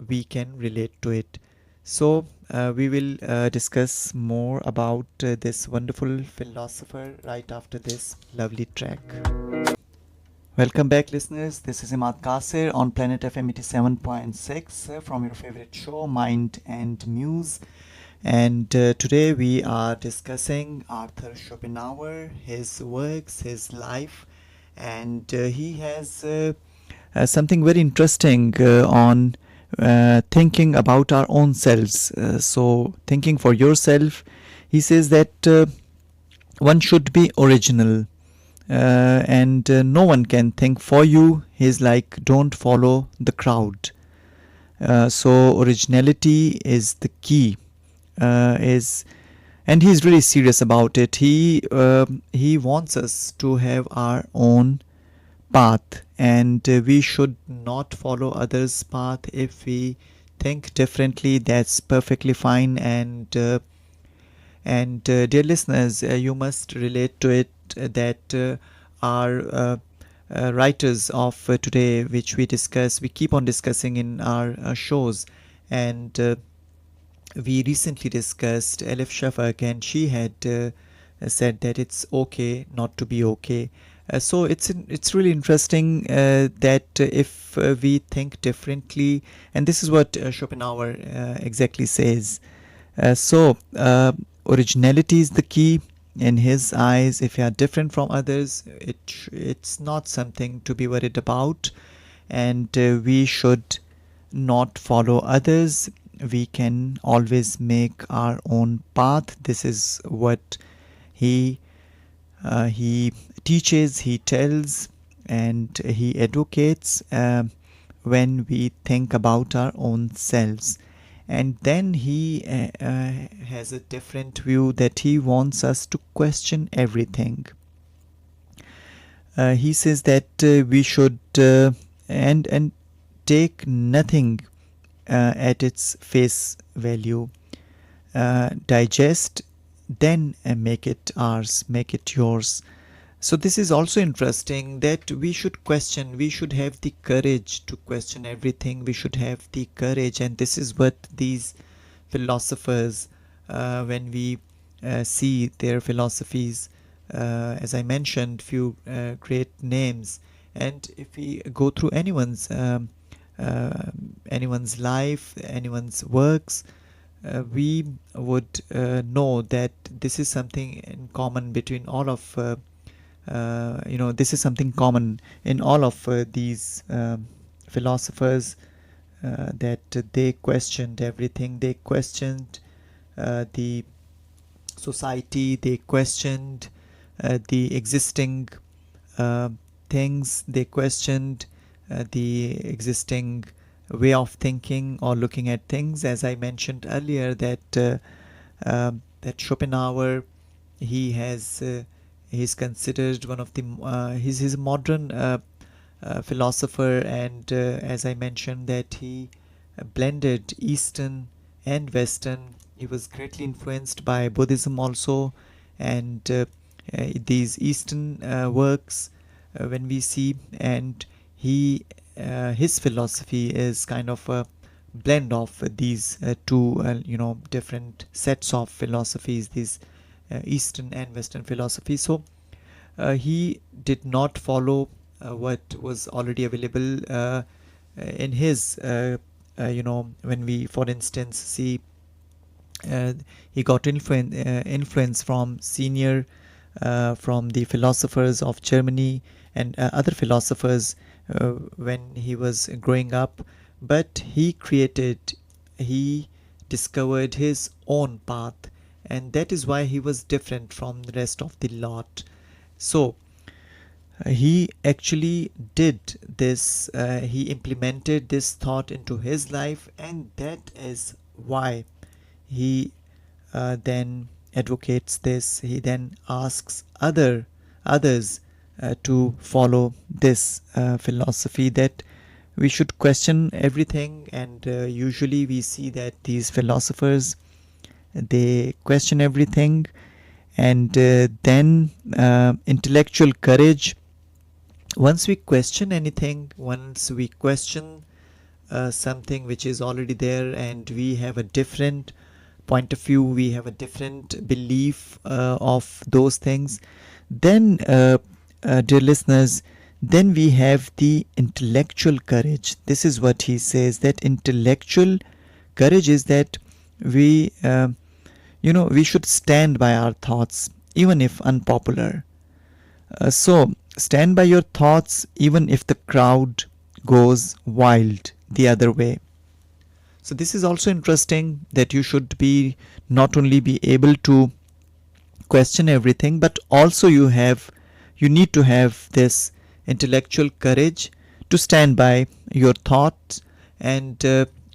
we can relate to it. So we will discuss more about this wonderful philosopher right after this lovely track. Welcome back, listeners. This is Imad Kasir on Planet FM 87.6 from your favorite show, Mind and Muse. And today we are discussing Arthur Schopenhauer, his works, his life, and he has something very interesting on thinking about our own selves. So, thinking for yourself, he says that one should be original, and no one can think for you. He's like, don't follow the crowd. So, originality is the key. Is And he's really serious about it. He wants us to have our own path, and we should not follow others' path. If we think differently, that's perfectly fine. And dear listeners, you must relate to it that our writers of today, which we keep on discussing in our shows, and we recently discussed Elif Shafak, and she had said that it's okay not to be okay. So it's really interesting that if we think differently, and this is what Schopenhauer exactly says. Originality is the key in his eyes. If you are different from others, it's not something to be worried about, and we should not follow others. We can always make our own path. This is what he he teaches, he tells, and he advocates when we think about our own selves. And then he has a different view that he wants us to question everything. He says that we should and take nothing at its face value, digest, then make it ours, make it yours. So this is also interesting that we should question, we should have the courage to question everything, we should have the courage. And this is what these philosophers, when we see their philosophies, as I mentioned, few great names, and if we go through anyone's life, anyone's works, we would know that this is something in common between all of this is something common in all of these philosophers, that they questioned everything. They questioned the society, they questioned the existing uh, things, they questioned the existing way of thinking or looking at things. As I mentioned earlier, that Schopenhauer, he has he's considered one of the he's a modern philosopher, and as I mentioned, that he blended Eastern and Western. He was greatly influenced by Buddhism also, and these Eastern works, when we see, and he his philosophy is kind of a blend of these two different sets of philosophies, these Eastern and Western philosophy. So he did not follow what was already available in his when we, for instance, see uh, he got influence from from the philosophers of Germany and other philosophers when he was growing up. But he discovered his own path, and that is why he was different from the rest of the lot. So he actually did this, he implemented this thought into his life, and that is why he then advocates this. He then asks others to follow this philosophy, that we should question everything. And usually we see that these philosophers, they question everything. And then intellectual courage, once we question anything, once we question something which is already there, and we have a different point of view, we have a different belief of those things, then dear listeners, then we have the intellectual courage. This is what he says, that intellectual courage is that we we should stand by our thoughts even if unpopular. So stand by your thoughts even if the crowd goes wild the other way. So this is also interesting, that you should be not only be able to question everything, but also you need to have this intellectual courage to stand by your thoughts. And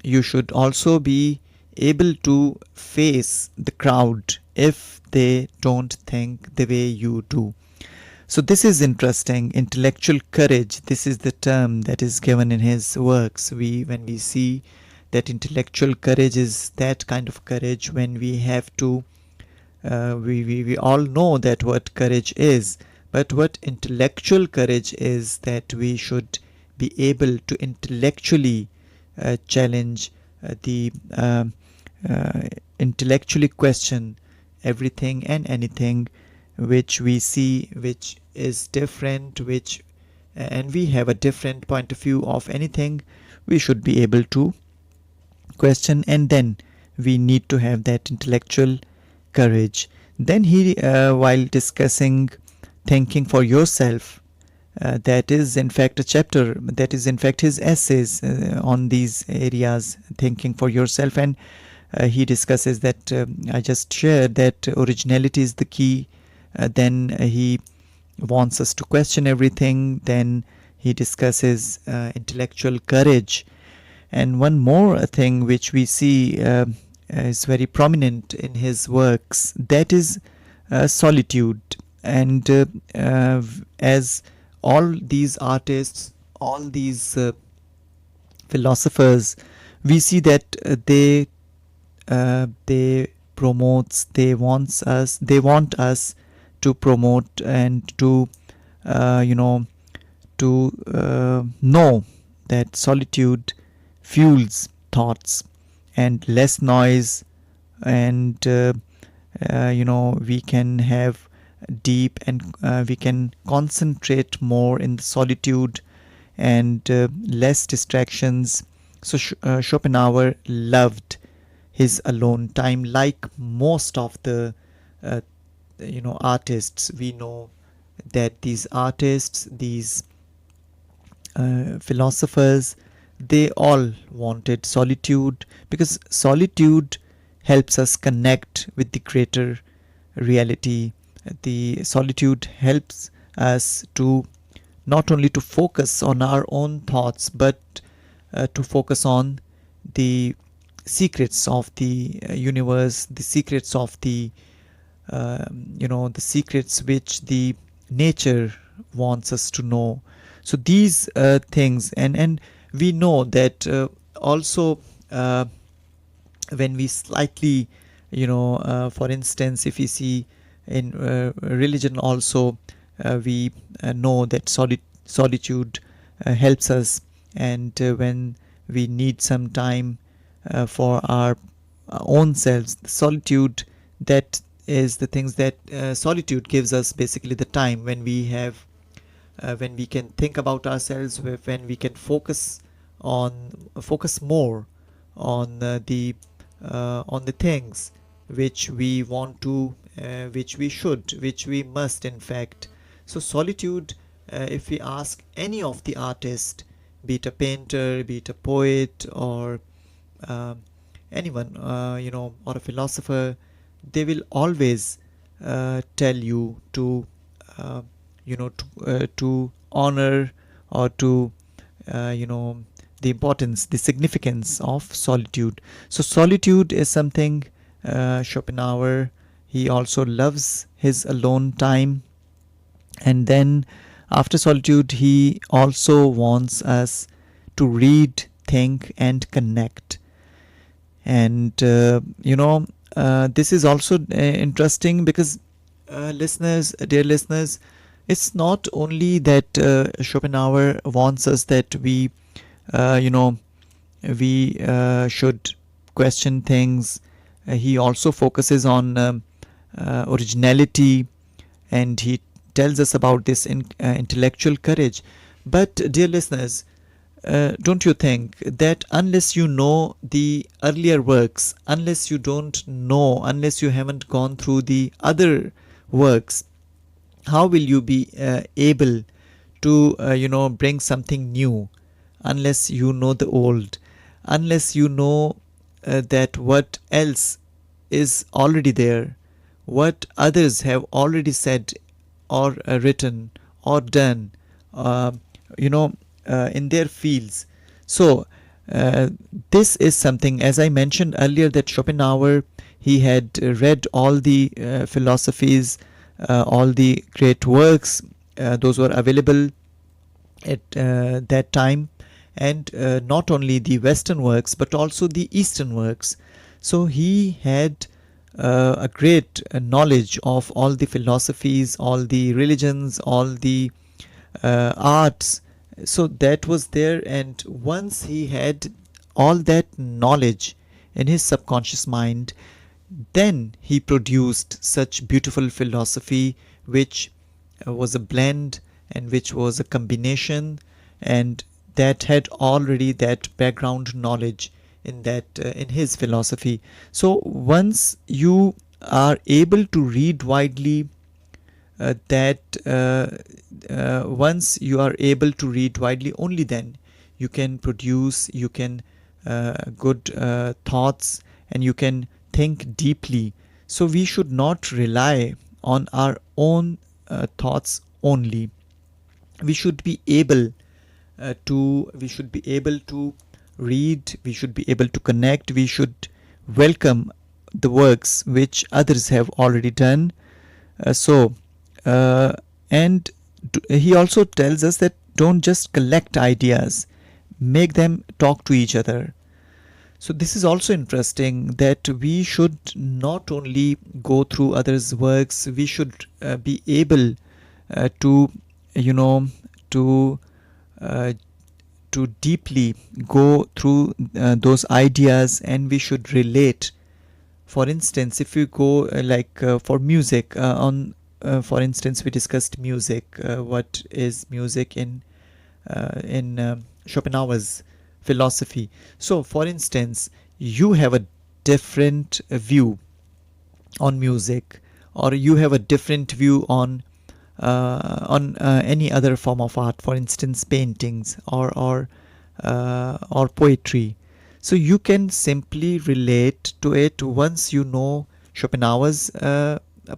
you should also be able to face the crowd if they don't think the way you do. So this is interesting. Intellectual courage, this is the term that is given in his works. When we see that intellectual courage is that kind of courage when we have to, we all know that what courage is, but what intellectual courage is, that we should be able to intellectually challenge the intellectually question everything and anything which we see, which is different, and we have a different point of view of anything. We should be able to question, and then we need to have that intellectual courage. Then he, while discussing thinking for yourself, that is in fact a chapter, that is in fact his essays on these areas, thinking for yourself. And he discusses that, I just shared, that originality is the key. Then he wants us to question everything. Then he discusses intellectual courage. And one more thing which we see is very prominent in his works, that is solitude. And as all these artists, all these philosophers, we see that they want us to promote and to know that solitude fuels thoughts, and less noise, and we can have deep, and we can concentrate more in the solitude, and less distractions. So Schopenhauer loved his alone time, like most of the artists. We know that these artists, these philosophers, they all wanted solitude, because solitude helps us connect with the greater reality. The solitude helps us to not only to focus on our own thoughts, but to focus on the secrets of the universe, the secrets of the the secrets which the nature wants us to know. So these things, and we know that also when we slightly, for instance, if we see in religion also, we know that solitude helps us. And when we need some time for our own selves, solitude, that is the things that solitude gives us, basically the time when we have when we can think about ourselves, when we can focus more on the things which we want to, which we should, which we must, in fact. So solitude, if we ask any of the artists, be it a painter, be it a poet, or anyone, or a philosopher, they will always tell you to to honor, or to the importance, the significance of solitude. So solitude is something Schopenhauer, he also loves his alone time. And then After solitude, he also wants us to read, think, and connect. And this is also interesting because dear listeners, it's not only that Schopenhauer wants us that uh, you know, we should question things. He also focuses on originality, and he tells us about this intellectual courage. But, dear listeners, don't you think that unless you know the earlier works, unless you haven't gone through the other works, how will you be able to bring something new, unless you know the old, unless you know that what else is already there, what others have already said or written or done, uh, you know in their fields. So uh, this is something, as I mentioned earlier, that Schopenhauer, he had read all the philosophies, all the great works, those were available at that time, and not only the Western works but also the Eastern works. So he had a great knowledge of all the philosophies, all the religions, all the arts. So that was there, and once he had all that knowledge in his subconscious mind, then he produced such beautiful philosophy, which was a blend and which was a combination, and that had already that background knowledge in that in his philosophy. So once you are able to read widely, that once you are able to read widely, only then you can produce, you can good thoughts, and you can think deeply. So we should not rely on our own thoughts only. We should be able to read, we should be able to connect, we should welcome the works which others have already done. So uh, and he also tells us that don't just collect ideas, make them talk to each other. So this is also interesting, that we should not only go through others' works, we should be able to you know to uh, to deeply go through those ideas, and we should relate. For instance, if you go for music, on for instance, we discussed music. What is music in Schopenhauer's philosophy? So, for instance, you have a different view on music, or you have a different view on any other form of art, for instance, paintings or poetry. So you can simply relate to it once you know Schopenhauer's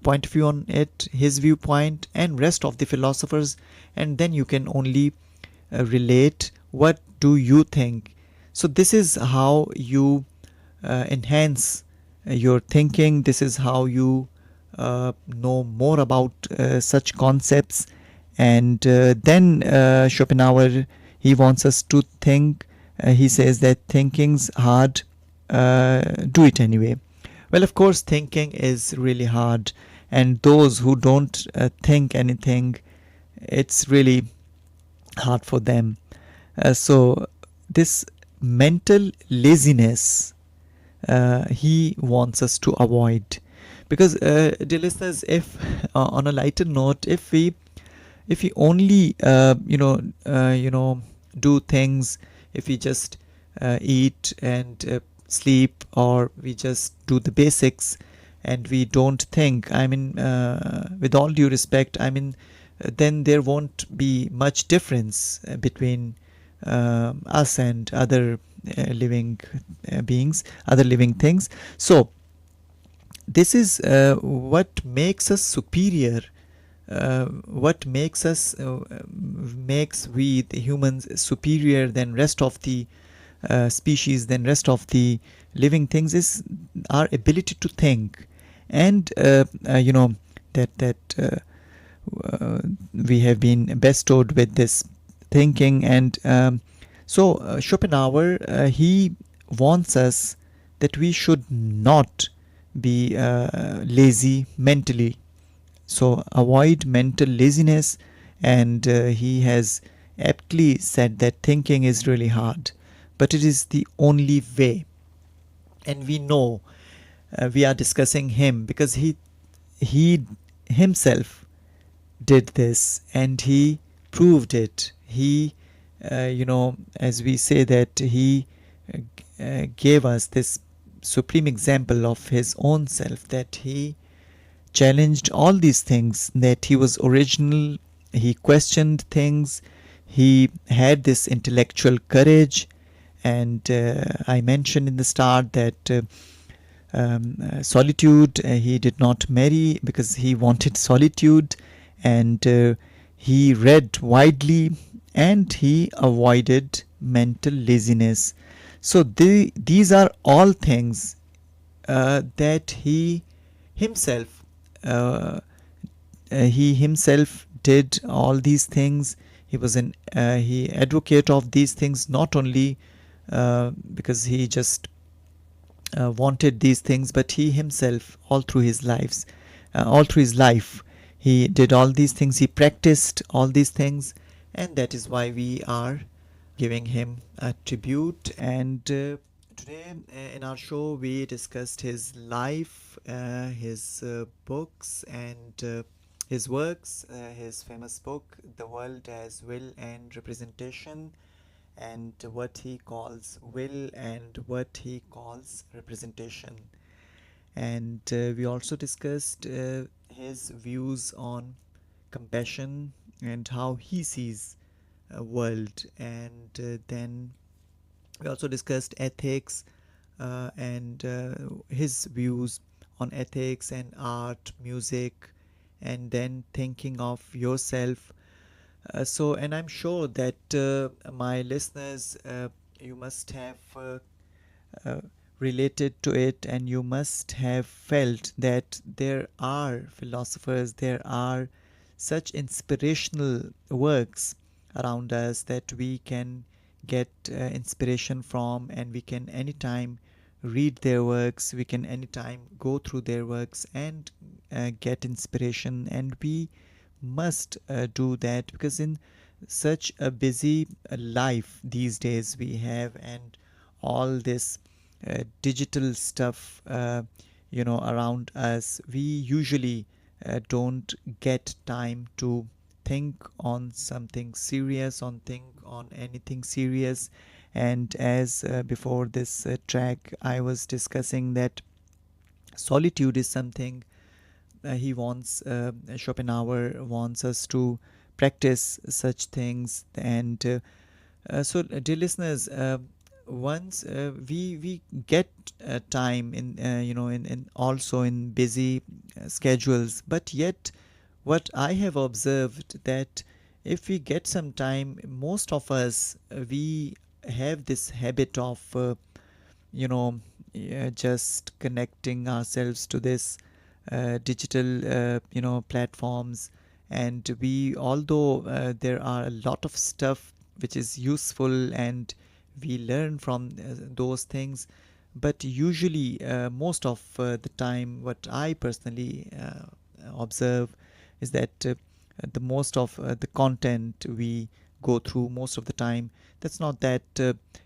point of view on it, his viewpoint, and rest of the philosophers, and then you can only relate. What do you think? So this is how you enhance your thinking. This is how you know more about such concepts. And then Schopenhauer, he wants us to think. He says that thinking's hard, do it anyway. Well, of course, thinking is really hard, and those who don't think anything, it's really hard for them. So this mental laziness, he wants us to avoid, because dear listeners, if on a lighter note, if we only do things, if we just eat and sleep, or we just do the basics and we don't think, I mean, with all due respect, I mean, then there won't be much difference between us and other living beings, other living things. So this is what makes us superior, what makes we the humans superior than rest of the species, than rest of the living things, is our ability to think. And that uh, we have been bestowed with this thinking. And Schopenhauer, he wants us that we should not be lazy mentally, so avoid mental laziness. And he has aptly said that thinking is really hard, but it is the only way. And we know, we are discussing him because he himself did this and he proved it. He, as we say, that he gave us this supreme example of his own self, that he challenged all these things, that he was original, he questioned things, he had this intellectual courage. And I mentioned in the start that solitude, he did not marry because he wanted solitude. And he read widely and he avoided mental laziness. So these are all things that uh, he himself did all these things. He was an he advocate of these things, not only because he just wanted these things, but he himself, all through his life, he did all these things, he practiced all these things. And that is why we are giving him a tribute. And today in our show we discussed his life, his books, and his works, his famous book The World as Will and Representation, and what he calls will and what he calls representation. And we also discussed his views on compassion and how he sees a world. And then we also discussed ethics, and his views on ethics and art, music, and then thinking of yourself. And I'm sure that my listeners, you must have uh, related to it, and you must have felt that there are philosophers, there are such inspirational works around us that we can get inspiration from, and we can anytime read their works, we can anytime go through their works and get inspiration. And we must do that, because in such a busy life these days we have, and all this digital stuff around us, we usually don't get time to think on something serious, on anything serious. And as before this track I was discussing that solitude is something he wants Schopenhauer wants us to practice such things. And dear listeners, once we get time in in also in busy schedules, but yet what I have observed, that if we get some time, most of us we have this habit of you know just connecting ourselves to this digital platforms. And we, although there are a lot of stuff which is useful and we learn from those things, but usually most of the time what I personally observe is that the most of the content we go through most of the time, that's not that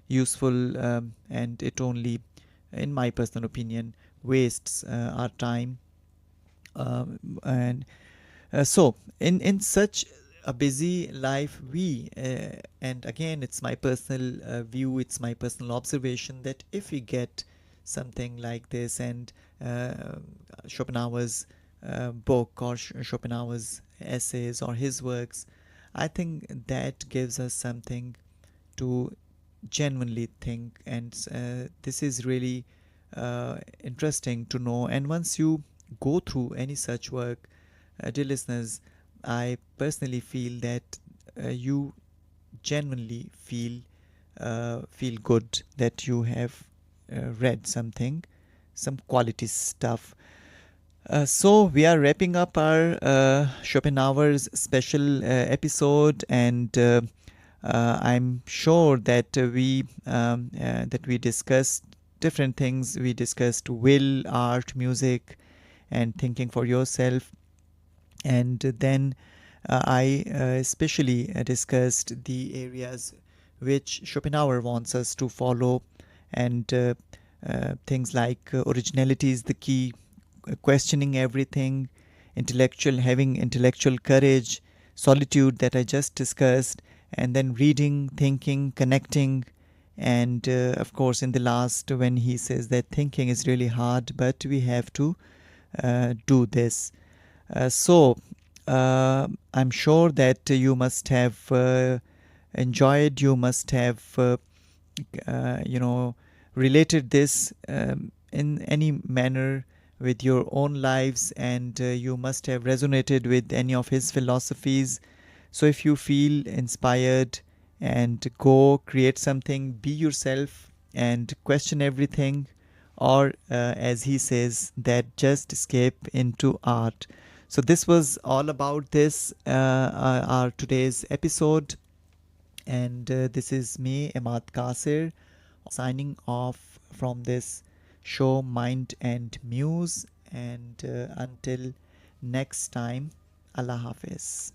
useful, and it only, in my personal opinion, wastes our time. And so in such a busy life, we and again it's my personal view, it's my personal observation, that if we get something like this, and uh, Schopenhauer's book, or Schopenhauer's essays or his works, I think that gives us something to genuinely think. And this is really interesting to know. And once you go through any such work, dear listeners, I personally feel that you genuinely feel good that you have read something, some quality stuff. So we are wrapping up our Schopenhauer's special episode, and I'm sure that we discussed different things. We discussed will, art, music, and thinking for yourself. And then I especially discussed the areas which Schopenhauer wants us to follow, and things like originality is the key, questioning everything, having intellectual courage, solitude that I just discussed, and then reading, thinking, connecting. And of course, in the last, when he says that thinking is really hard, but we have to do this. I'm sure that you must have enjoyed, you must have, you know, related this in any manner with your own lives, and you must have resonated with any of his philosophies. So if you feel inspired, and go create something, be yourself, and question everything, or as he says, that just escape into art. So this was all about this our today's episode, and this is me, Imad Kasir, signing off from this show, Mind and Muse. And until next time, Allah Hafiz.